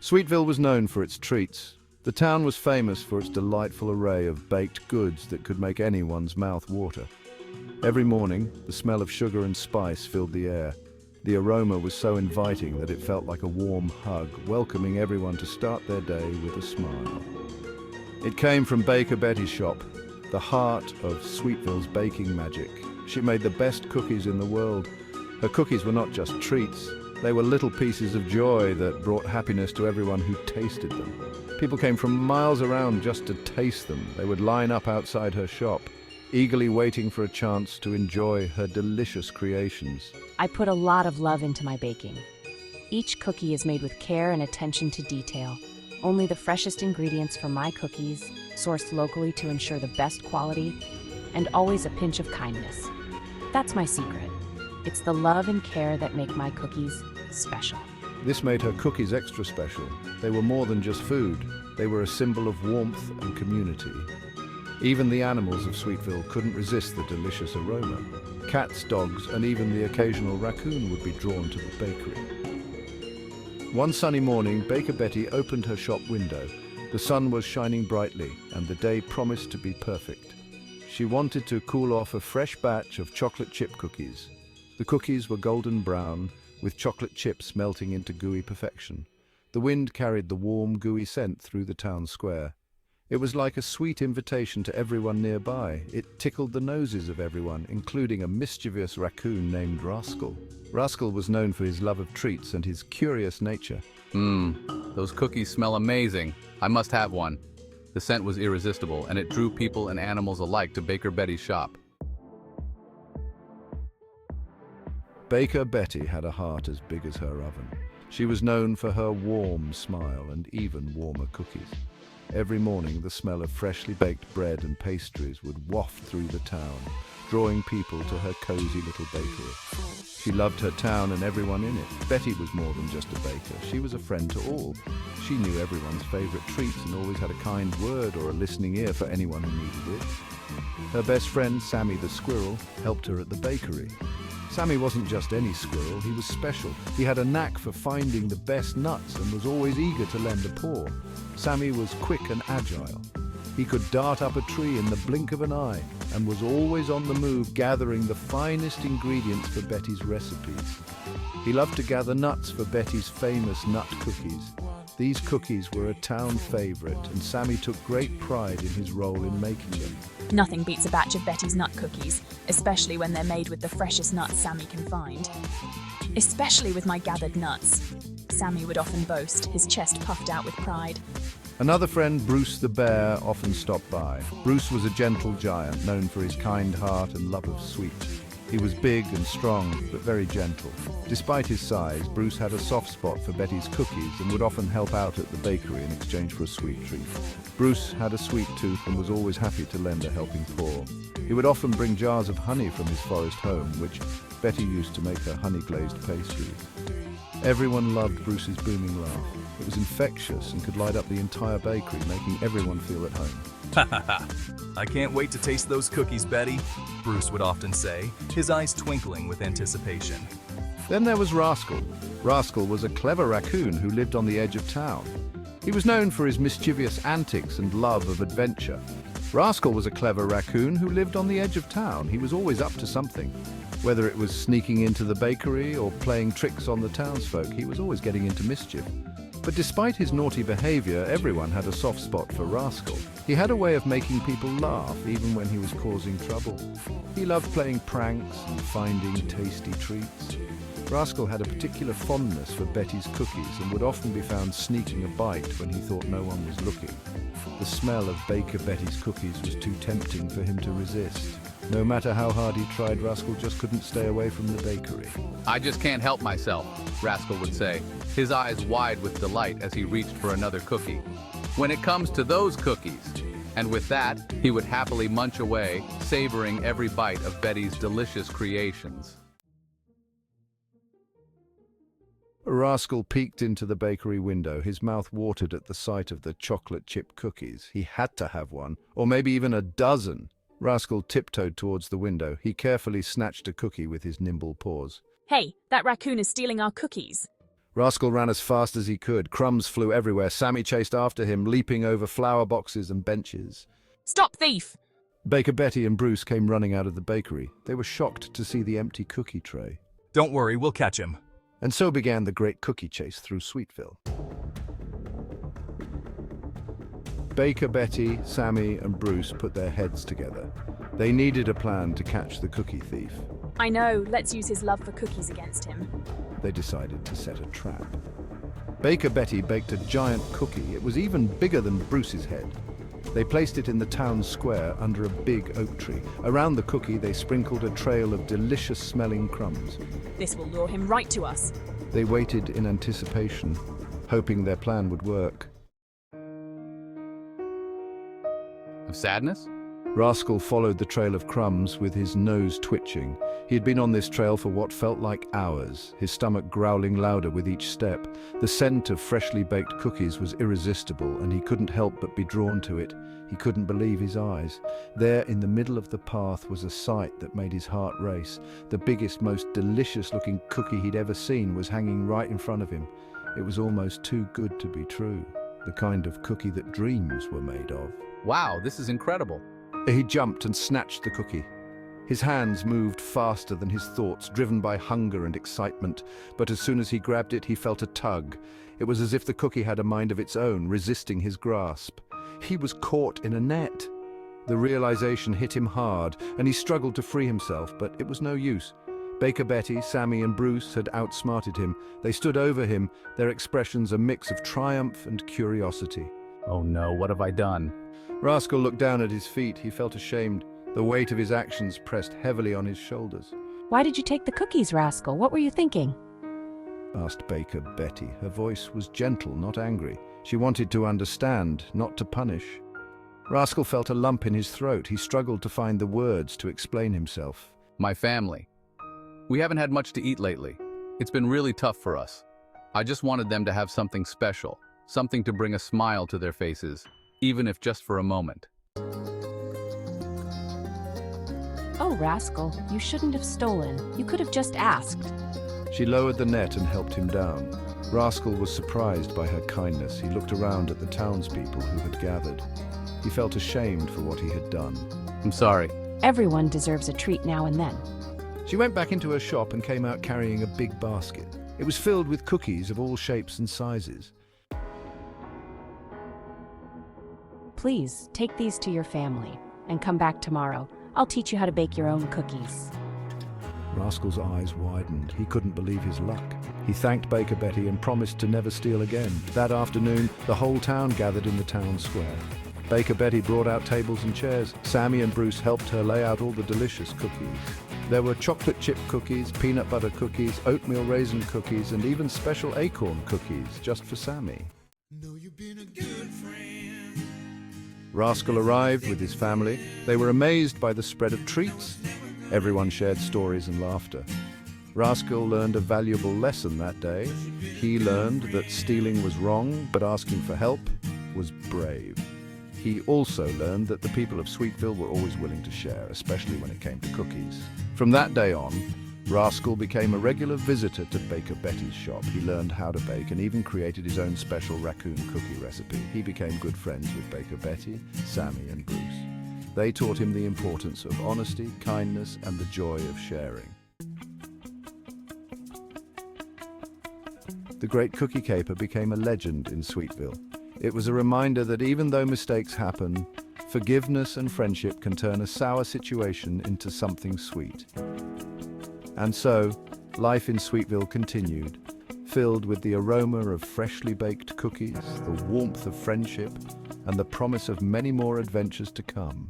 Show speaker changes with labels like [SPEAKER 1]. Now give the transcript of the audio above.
[SPEAKER 1] Sweetville was known for its treats. The town was famous for its delightful array of baked goods that could make anyone's mouth water. Every morning, the smell of sugar and spice filled the air. The aroma was so inviting that it felt like a warm hug, welcoming everyone to start their day with a smile. It came from Baker Betty's shop, the heart of Sweetville's baking magic. She made the best cookies in the world. Her cookies were not just treats, they were little pieces of joy that brought happiness to everyone who tasted them. People came from miles around just to taste them. They would line up outside her shop, eagerly waiting for a chance to enjoy her delicious creations.
[SPEAKER 2] I put a lot of love into my baking. Each cookie is made with care and attention to detail. Only the freshest ingredients for my cookies, sourced locally to ensure the best quality, and always a pinch of kindness. That's my secret. It's the love and care that make my cookies special.
[SPEAKER 1] This made her cookies extra special. They were more than just food. They were a symbol of warmth and community. Even the animals of Sweetville couldn't resist the delicious aroma. Cats, dogs, and even the occasional raccoon would be drawn to the bakery. One sunny morning, Baker Betty opened her shop window. The sun was shining brightly, and the day promised to be perfect. She wanted to cool off a fresh batch of chocolate chip cookies. The cookies were golden brown, with chocolate chips melting into gooey perfection. The wind carried the warm, gooey scent through the town square. It was like a sweet invitation to everyone nearby. It tickled the noses of everyone, including a mischievous raccoon named Rascal. Rascal was known for his love of treats and his curious nature.
[SPEAKER 3] Those cookies smell amazing. I must have one. The scent was irresistible, and it drew people and animals alike to Baker Betty's shop.
[SPEAKER 1] Baker Betty had a heart as big as her oven. She was known for her warm smile and even warmer cookies. Every morning, the smell of freshly baked bread and pastries would waft through the town, drawing people to her cozy little bakery. She loved her town and everyone in it. Betty was more than just a baker. She was a friend to all. She knew everyone's favorite treats and always had a kind word or a listening ear for anyone who needed it. Her best friend, Sammy the squirrel, helped her at the bakery. Sammy wasn't just any squirrel, he was special. He had a knack for finding the best nuts and was always eager to lend a paw. Sammy was quick and agile. He could dart up a tree in the blink of an eye and was always on the move, gathering the finest ingredients for Betty's recipes. He loved to gather nuts for Betty's famous nut cookies. These cookies were a town favorite, and Sammy took great pride in his role in making them.
[SPEAKER 4] Nothing beats a batch of Betty's nut cookies, especially when they're made with the freshest nuts Sammy can find. Especially with my gathered nuts. Sammy would often boast, his chest puffed out with pride.
[SPEAKER 1] Another friend, Bruce the bear, often stopped by. Bruce was a gentle giant, known for his kind heart and love of sweets. He was big and strong, but very gentle. Despite his size, Bruce had a soft spot for Betty's cookies and would often help out at the bakery in exchange for a sweet treat. Bruce had a sweet tooth and was always happy to lend a helping paw. He would often bring jars of honey from his forest home, which Betty used to make her honey-glazed pastries. Everyone loved Bruce's booming laugh. It was infectious and could light up the entire bakery, making everyone feel at home.
[SPEAKER 5] Ha ha ha! I can't wait to taste those cookies, Betty, Bruce would often say, his eyes twinkling with anticipation.
[SPEAKER 1] Then there was Rascal. Rascal was a clever raccoon who lived on the edge of town. He was known for his mischievous antics and love of adventure. Rascal was a clever raccoon who lived on the edge of town. He was always up to something. Whether it was sneaking into the bakery or playing tricks on the townsfolk, he was always getting into mischief. But despite his naughty behavior, everyone had a soft spot for Rascal. He had a way of making people laugh, even when he was causing trouble. He loved playing pranks and finding tasty treats. Rascal had a particular fondness for Betty's cookies and would often be found sneaking a bite when he thought no one was looking. The smell of Baker Betty's cookies was too tempting for him to resist. No matter how hard he tried, Rascal just couldn't stay away from the bakery.
[SPEAKER 3] "I just can't help myself," Rascal would say, his eyes wide with delight as he reached for another cookie. "When it comes to those cookies." And with that, he would happily munch away, savoring every bite of Betty's delicious creations.
[SPEAKER 1] Rascal peeked into the bakery window. His mouth watered at the sight of the chocolate chip cookies. He had to have one, or maybe even a dozen. Rascal tiptoed towards the window. He carefully snatched a cookie with his nimble paws.
[SPEAKER 4] Hey, that raccoon is stealing our cookies.
[SPEAKER 1] Rascal ran as fast as he could. Crumbs flew everywhere. Sammy chased after him, leaping over flower boxes and benches.
[SPEAKER 4] Stop, thief!
[SPEAKER 1] Baker Betty and Bruce came running out of the bakery. They were shocked to see the empty cookie tray.
[SPEAKER 5] Don't worry, we'll catch him.
[SPEAKER 1] And so began the great cookie chase through Sweetville. Baker Betty, Sammy, and Bruce put their heads together. They needed a plan to catch the cookie thief.
[SPEAKER 4] I know, let's use his love for cookies against him.
[SPEAKER 1] They decided to set a trap. Baker Betty baked a giant cookie. It was even bigger than Bruce's head. They placed it in the town square under a big oak tree. Around the cookie, they sprinkled a trail of delicious-smelling crumbs.
[SPEAKER 4] This will lure him right to us.
[SPEAKER 1] They waited in anticipation, hoping their plan would work.
[SPEAKER 3] Of sadness?
[SPEAKER 1] Rascal followed the trail of crumbs with his nose twitching. He had been on this trail for what felt like hours, his stomach growling louder with each step. The scent of freshly baked cookies was irresistible, and he couldn't help but be drawn to it. He couldn't believe his eyes. There, in the middle of the path, was a sight that made his heart race. The biggest, most delicious-looking cookie he'd ever seen was hanging right in front of him. It was almost too good to be true. The kind of cookie that dreams were made of.
[SPEAKER 3] Wow, this is incredible.
[SPEAKER 1] He jumped and snatched the cookie. His hands moved faster than his thoughts, driven by hunger and excitement. But as soon as he grabbed it, he felt a tug. It was as if the cookie had a mind of its own, resisting his grasp. He was caught in a net. The realization hit him hard, and he struggled to free himself, but it was no use. Baker Betty, Sammy, and Bruce had outsmarted him. They stood over him, their expressions a mix of triumph and curiosity.
[SPEAKER 3] Oh no, what have I done?
[SPEAKER 1] Rascal looked down at his feet. He felt ashamed. The weight of his actions pressed heavily on his shoulders.
[SPEAKER 2] Why did you take the cookies, Rascal? What were you thinking?
[SPEAKER 1] Asked Baker Betty. Her voice was gentle, not angry. She wanted to understand, not to punish. Rascal felt a lump in his throat. He struggled to find the words to explain himself.
[SPEAKER 3] My family. We haven't had much to eat lately. It's been really tough for us. I just wanted them to have something special, something to bring a smile to their faces, even if just for a moment.
[SPEAKER 2] Oh, Rascal, you shouldn't have stolen. You could have just asked.
[SPEAKER 1] She lowered the net and helped him down. Rascal was surprised by her kindness. He looked around at the townspeople who had gathered. He felt ashamed for what he had done.
[SPEAKER 3] I'm sorry.
[SPEAKER 2] Everyone deserves a treat now and then.
[SPEAKER 1] She went back into her shop and came out carrying a big basket. It was filled with cookies of all shapes and sizes.
[SPEAKER 2] Please, take these to your family and come back tomorrow. I'll teach you how to bake your own cookies.
[SPEAKER 1] Rascal's eyes widened. He couldn't believe his luck. He thanked Baker Betty and promised to never steal again. That afternoon, the whole town gathered in the town square. Baker Betty brought out tables and chairs. Sammy and Bruce helped her lay out all the delicious cookies. There were chocolate chip cookies, peanut butter cookies, oatmeal raisin cookies, and even special acorn cookies just for Sammy.
[SPEAKER 6] Know you've been a good friend.
[SPEAKER 1] Rascal arrived with his family. They were amazed by the spread of treats. Everyone shared stories and laughter. Rascal learned a valuable lesson that day. He learned that stealing was wrong, but asking for help was brave. He also learned that the people of Sweetville were always willing to share, especially when it came to cookies. From that day on, Rascal became a regular visitor to Baker Betty's shop. He learned how to bake and even created his own special raccoon cookie recipe. He became good friends with Baker Betty, Sammy, and Bruce. They taught him the importance of honesty, kindness, and the joy of sharing. The Great Cookie Caper became a legend in Sweetville. It was a reminder that even though mistakes happen, forgiveness and friendship can turn a sour situation into something sweet. And so, life in Sweetville continued, filled with the aroma of freshly baked cookies, the warmth of friendship, and the promise of many more adventures to come.